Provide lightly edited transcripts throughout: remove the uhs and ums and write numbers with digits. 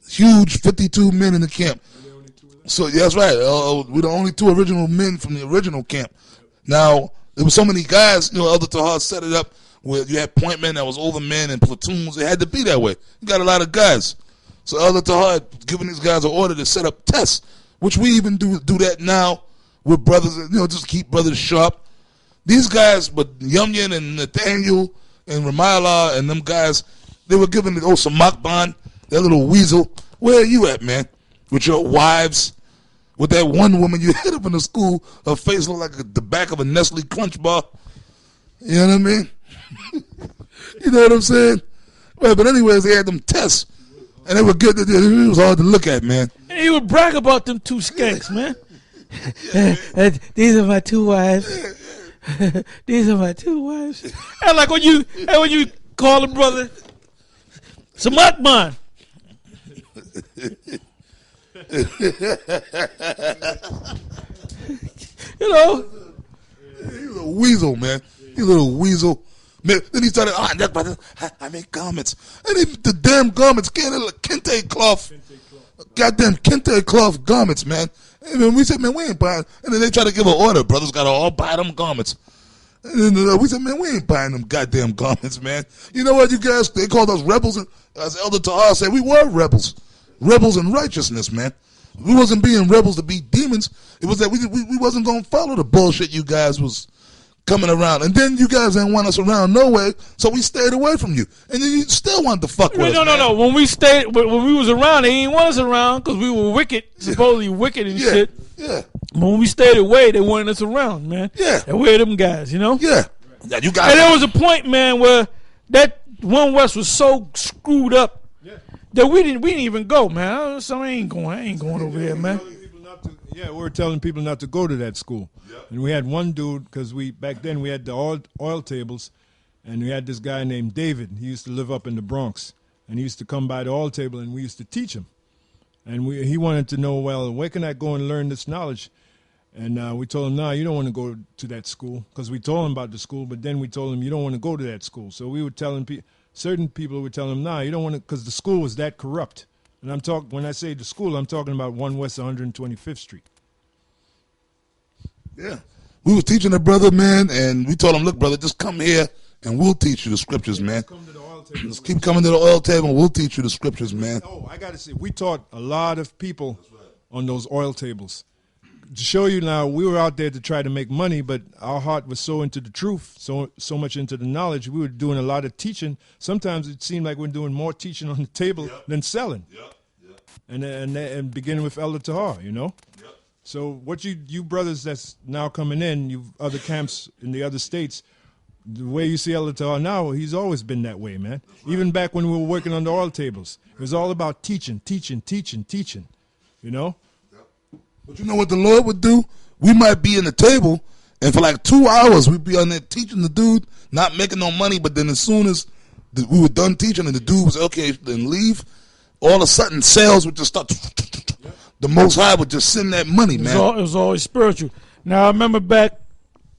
Huge 52 men in the camp. So yeah, that's right. We're the only 2 original men from the original camp. Now there were so many guys. Elder Tahar set it up where you had point men that was over men and platoons. It had to be that way. You got a lot of guys. So Elder Tahar had given these guys an order to set up tests, which we even do that now with brothers. Just keep brothers sharp. These guys, but Yumyan and Nathaniel and Ramayallah and them guys, they were given the old Samakban, that little weasel. Where are you at, man? With your wives, with that one woman you hit up in the school, her face looked like the back of a Nestle Crunch bar. You know what I mean? You know what I'm saying? Well, but anyways, they had them tests, and they were good. It was hard to look at, man. And he would brag about them 2 skanks, man. These are my 2 wives. These are my 2 wives. And like when you call them brother, Samakban. He's a weasel, man. He's a little weasel. Man, then he started, I make garments. And the damn garments, kente cloth. Goddamn kente cloth garments, man. And then we said, man, we ain't buying. And then they try to give an order. Brothers got to all buy them garments. And then we said, man, we ain't buying them goddamn garments, man. You know what, you guys, they called us rebels. And as Elder Tahar said, we were rebels. Rebels in righteousness, man. We wasn't being rebels to be demons. It was that we wasn't going to follow the bullshit you guys was coming around. And then you guys didn't want us around no way, so we stayed away from you. And then you still wanted to fuck with us. No. When we was around, they didn't want us around because we were wicked, supposedly wicked and shit. Yeah. But when we stayed away, they wanted us around, man. Yeah. And we're them guys, Yeah. You guys. And there was a point, man, where that One West was so screwed up that we didn't even go, man. So I ain't going over there, man. We were telling people not to go to that school. Yep. And we had one dude, because back then we had the oil tables, and we had this guy named David. He used to live up in the Bronx, and he used to come by the oil table, and we used to teach him. And he wanted to know, well, where can I go and learn this knowledge? And we told him, no, you don't want to go to that school, because we told him about the school, but then we told him you don't want to go to that school. So we were telling certain people were telling him, no, you don't want to, because the school was that corrupt. And when I say the school, I'm talking about 1 West 125th Street. Yeah. We was teaching a brother, man, and we told him, look, brother, just come here and we'll teach you the scriptures, man. Just keep coming to the oil table and we'll teach you the scriptures, man. Oh, I got to say, we taught a lot of people on those oil tables. To show you now, we were out there to try to make money, but our heart was so into the truth, so much into the knowledge. We were doing a lot of teaching. Sometimes it seemed like we're doing more teaching on the table than selling. And beginning with Elder Tahar, So what you brothers that's now coming in, you other camps in the other states, the way you see Elder Tahar now, he's always been that way, man. Right. Even back when we were working on the oil tables, it was all about teaching. But you know what the Lord would do? We might be in the table, and for like 2 hours, we'd be on there teaching the dude, not making no money, but then as soon as we were done teaching and the dude was, okay, then leave, all of a sudden sales would just start. The Most High would just send that money, man. It was always spiritual. Now, I remember back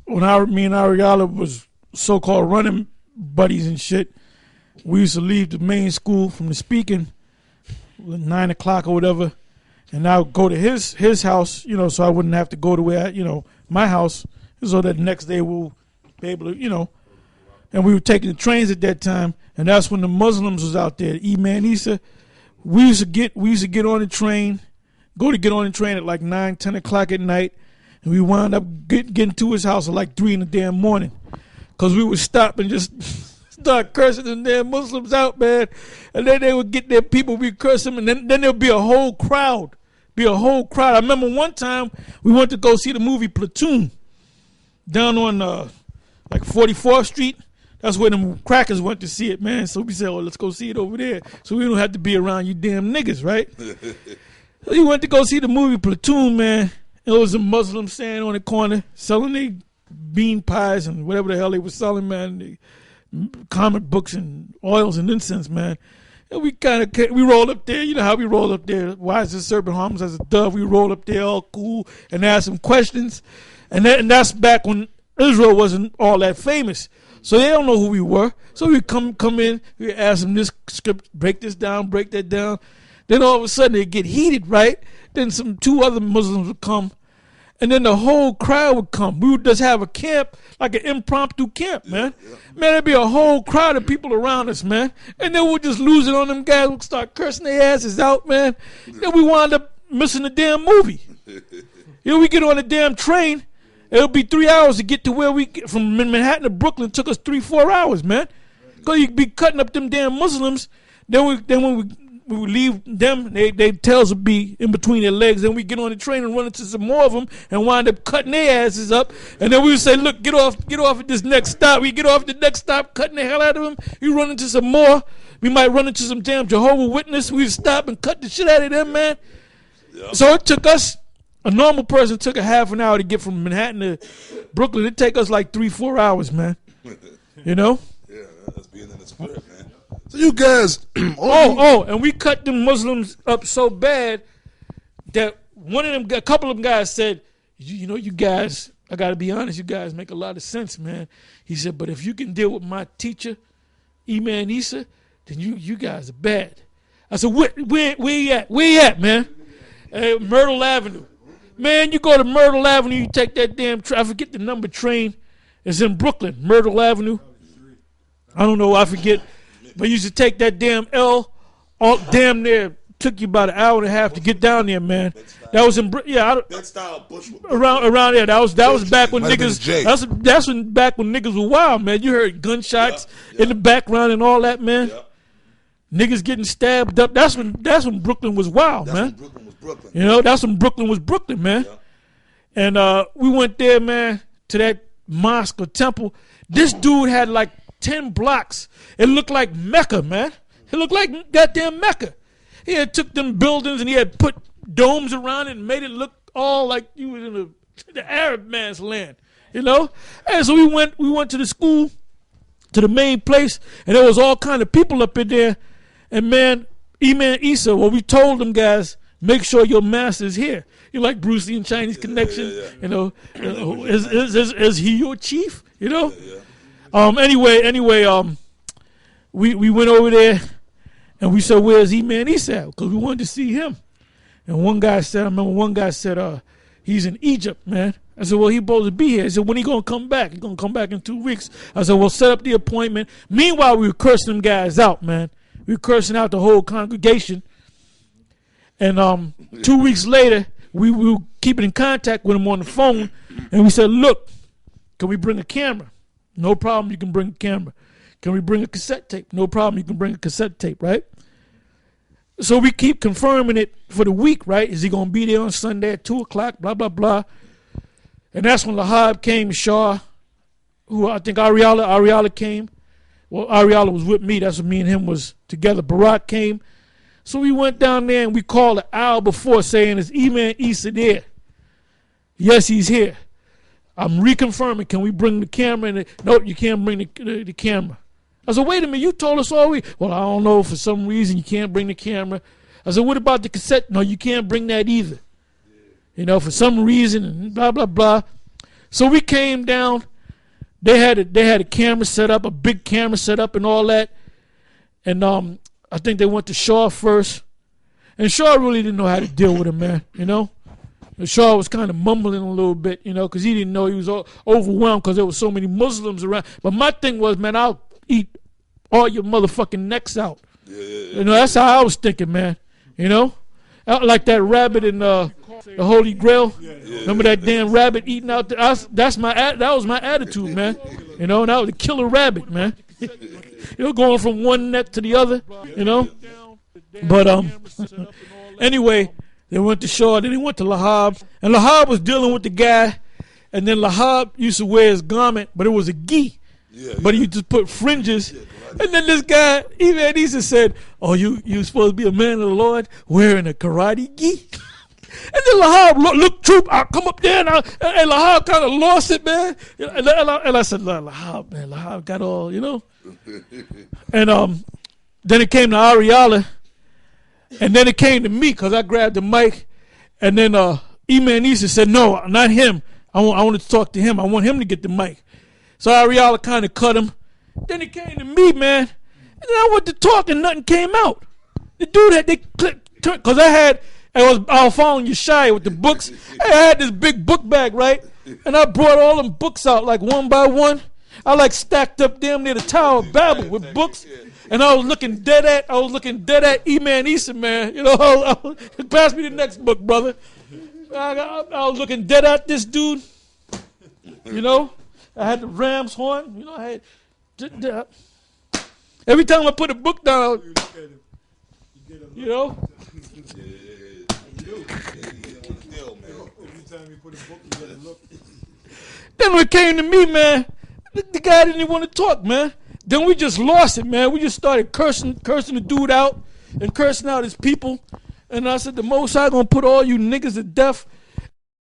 when me and Ariella was so-called running buddies and shit, we used to leave the main school from the speaking at 9 o'clock or whatever, and I would go to his house, so I wouldn't have to go to where, my house, so that the next day we'll be able to, and we were taking the trains at that time, and that's when the Muslims was out there. E-Man Issa, we used to get on the train, get on the train at like 9, 10 o'clock at night, and we wound up getting to his house at like 3 in the damn morning, because we would stop and just start cursing the damn Muslims out, man, and then they would get their people, we curse them, and then there'll be a whole crowd. I remember one time we went to go see the movie Platoon down on like 44th Street. That's where them crackers went to see it, man. So we said, let's go see it over there. So we don't have to be around you damn niggas, right? So we went to go see the movie Platoon, man. It was a Muslim standing on the corner selling their bean pies and whatever the hell they were selling, man. The comic books and oils and incense, man. And we rolled up there. You know how we roll up there. Why is this serpent harmless as a dove? We roll up there all cool and ask some questions. And that's back when Israel wasn't all that famous. So they don't know who we were. So we come in, we ask them this script, break this down, break that down. Then all of a sudden it get heated, right? Then two other Muslims would come, and then the whole crowd would come. We would just have a camp, like an impromptu camp, man. Man, there'd be a whole crowd of people around us, man. And then we'd just lose it on them guys. We'd start cursing their asses out, man. Then we wound up missing the damn movie. We get on a damn train. It'll be 3 hours to get to where we get from Manhattan to Brooklyn. It took us 3-4 hours, man. Because you'd be cutting up them damn Muslims. Then when we would leave them, their tails would be in between their legs. Then we get on the train and run into some more of them and wind up cutting their asses up. And then we would say, look, get off at this next stop. We get off at the next stop, cutting the hell out of them. You run into some more. We might run into some damn Jehovah's Witness. We'd stop and cut the shit out of them, man. Yep. So it took us, a normal person took a half an hour to get from Manhattan to Brooklyn. It'd take us like 3-4 hours, man. You know? Yeah, that's being in the spirit, man. So you guys, and we cut them Muslims up so bad that a couple of them guys said, you guys, I got to be honest, you guys make a lot of sense, man. He said, but if you can deal with my teacher, Iman Issa, then you guys are bad. I said, where you at? Where you at, man? Myrtle Avenue. Man, you go to Myrtle Avenue, you take that damn I forget the number train. It's in Brooklyn, Myrtle Avenue. I don't know, I forget. But you used to take that damn L, all damn near took you about an hour and a half to get down there, man. That was in that style Bushwick. Around there. That was back when niggas. That's back when niggas were wild, man. You heard gunshots in the background and all that, man. Niggas getting stabbed up. That's when Brooklyn was wild, man. When Brooklyn was Brooklyn. You know, that's when Brooklyn was Brooklyn, man. And we went there, man, to that mosque or temple. This dude had like 10 blocks. It looked like Mecca, man. It looked like goddamn Mecca. He had took them buildings and he had put domes around it and made it look all like you was in the Arab man's land, you know? And so we went to the school, to the main place, and there was all kind of people up in there. And man, Iman Issa, well, we told them guys, make sure your master's here. You like Bruce Lee in Chinese Connection, you know? Is he your chief, you know? Anyway, we went over there and we said, where's Iman Issa? Because we wanted to see him. And I remember one guy said, he's in Egypt, man. I said, well, he's supposed to be here. He said, when he going to come back? He's going to come back in 2 weeks. I said, well, set up the appointment. Meanwhile, we were cursing them guys out, man. We were cursing out the whole congregation. And 2 weeks later, we were keeping in contact with him on the phone. And we said, look, can we bring a camera? No problem, you can bring a camera. Can we bring a cassette tape? No problem, you can bring a cassette tape, right? So we keep confirming it for the week, right? Is he going to be there on Sunday at 2 o'clock, blah, blah, blah. And that's when Lahab came, Shaw, who I think Ariala came. Well, Ariala was with me. That's when me and him was together. Barak came. So we went down there and we called an hour before saying, is Iman Issa there? Yes, he's here. I'm reconfirming. Can we bring the camera? Nope, you can't bring the camera. I said, wait a minute, you told us all week. Well, I don't know, for some reason you can't bring the camera. I said, what about the cassette? No, you can't bring that either. You know, for some reason, and blah, blah, blah. So we came down. They had a camera set up, a big camera set up and all that. And I think they went to Shaw first. And Shaw really didn't know how to deal with him, man, you know. And Shaw was kind of mumbling a little bit, you know, because he didn't know. He was overwhelmed because there were so many Muslims around. But my thing was, man, I'll eat all your motherfucking necks out. You know, that's how I was thinking, man, you know. Like that rabbit in the Holy Grail. Remember that damn rabbit eating out there? That was my attitude, man. You know, and I was a killer rabbit, man. You know, going from one neck to the other, you know. But anyway, they went to Shaw, then they went to Lahab, and Lahab was dealing with the guy, and then Lahab used to wear his garment, but it was a gi, but he just put fringes. And then this guy, Iman Issa, said, oh, you supposed to be a man of the Lord wearing a karate gi? And then Lahab looked, troop, I'll come up there, and Lahab kind of lost it, man. And I said, Lahab, man, Lahab got all, you know. And then it came to Ariala, and then it came to me because I grabbed the mic, and then Iman Issa said, no, not him. I wanted to talk to him. I want him to get the mic. So Ariala kind of cut him. Then it came to me, man. And then I went to talk and nothing came out. The dude because I was following Yeshaya with the books. I had this big book bag, right? And I brought all them books out like one by one. I like stacked up damn near the Tower of Babel with books. And I was looking dead at E-Man Eason, man. You know, pass me the next book, brother. I was looking dead at this dude. You know, I had the ram's horn. You know, I had. Every time I put a book down, you know. Then when it came to me, man, the guy didn't even want to talk, man. Then we just lost it, man. We just started cursing the dude out and cursing out his people. And I said, the Most High gonna put all you niggas to death.